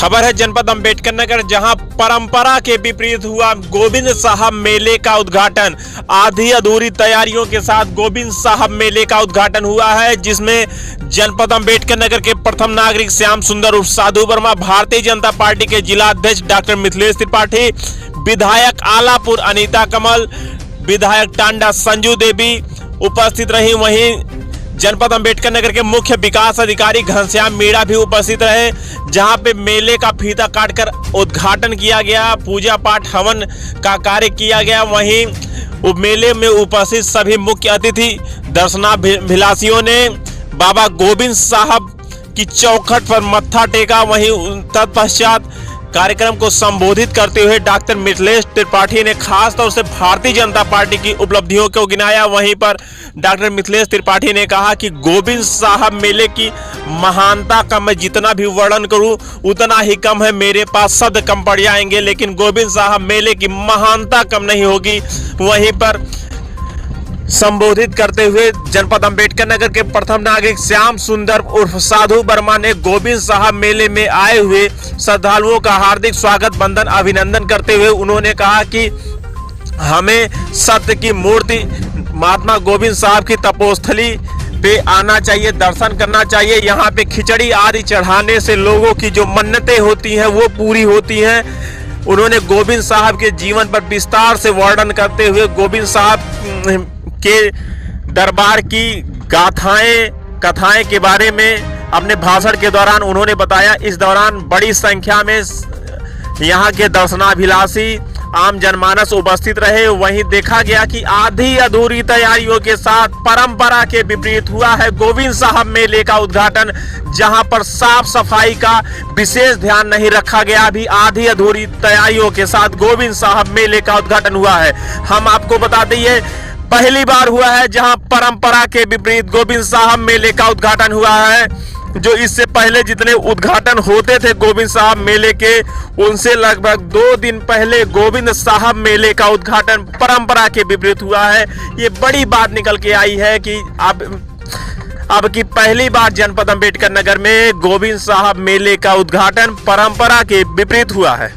खबर है जनपद अंबेडकर नगर, जहां परंपरा के विपरीत हुआ गोविंद साहब मेले का उद्घाटन। आधी अधूरी तैयारियों के साथ गोविंद साहब मेले का उद्घाटन हुआ है, जिसमें जनपद अंबेडकर नगर के प्रथम नागरिक श्याम सुंदर उर्फ साधु वर्मा, भारतीय जनता पार्टी के जिला अध्यक्ष डॉक्टर मिथिलेश त्रिपाठी, विधायक आलापुर अनीता कमल, विधायक टांडा संजू देवी उपस्थित रही। वहीं जनपद अंबेडकर नगर के मुख्य विकास अधिकारी घनश्याम मीणा भी उपस्थित रहे, जहां पे मेले का फीता काटकर उद्घाटन किया गया, पूजा पाठ हवन का कार्य किया गया। वहीं मेले में उपस्थित सभी मुख्य अतिथि दर्शनाभिलाषियों ने बाबा गोविंद साहब की चौखट पर मत्था टेका। वहीं तत्पश्चात कार्यक्रम को संबोधित करते हुए डॉक्टर मिथिलेश त्रिपाठी ने खास तौर से भारतीय जनता पार्टी की उपलब्धियों को गिनाया। वहीं पर डॉक्टर मिथिलेश त्रिपाठी ने कहा कि गोविंद साहब मेले की महानता का मैं जितना भी वर्णन करूं उतना ही कम है, मेरे पास शब्द कम पड़ जाएंगे, लेकिन गोविंद साहब मेले की महानता कम नहीं होगी। वहीं पर संबोधित करते हुए जनपद अंबेडकर नगर के प्रथम नागरिक श्याम सुंदर उर्फ साधु वर्मा ने गोविंद साहब मेले में आए हुए श्रद्धालुओं का हार्दिक स्वागत वंदन अभिनंदन करते हुए उन्होंने कहा कि हमें सत्य की मूर्ति महात्मा गोविंद साहब की तपोस्थली पे आना चाहिए, दर्शन करना चाहिए। यहाँ पे खिचड़ी आदि चढ़ाने से लोगों की जो मन्नतें होती हैं वो पूरी होती हैं। उन्होंने गोविंद साहब के जीवन पर विस्तार से वर्णन करते हुए गोविंद साहब के दरबार की कथाएं के बारे में अपने भाषण के दौरान उन्होंने बताया। इस दौरान बड़ी संख्या में यहाँ के दर्शनाभिलाषी आम जनमानस उपस्थित रहे। वहीं देखा गया कि आधी अधूरी तैयारियों के साथ परंपरा के विपरीत हुआ है गोविंद साहब मेले का उद्घाटन, जहां पर साफ सफाई का विशेष ध्यान नहीं रखा गया। भी आधी अधूरी तैयारियों के साथ गोविंद साहब मेले का उद्घाटन हुआ है। हम आपको बता दें पहली बार हुआ है जहां परंपरा के विपरीत गोविंद साहब मेले का उद्घाटन हुआ है। जो इससे पहले जितने उद्घाटन होते थे गोविंद साहब मेले के, उनसे लगभग 2 दिन पहले गोविंद साहब मेले का उद्घाटन परंपरा के विपरीत हुआ है। ये बड़ी बात निकल के आई है कि अब की पहली बार जनपद अंबेडकर नगर में गोविंद साहब मेले का उद्घाटन परंपरा के विपरीत हुआ है।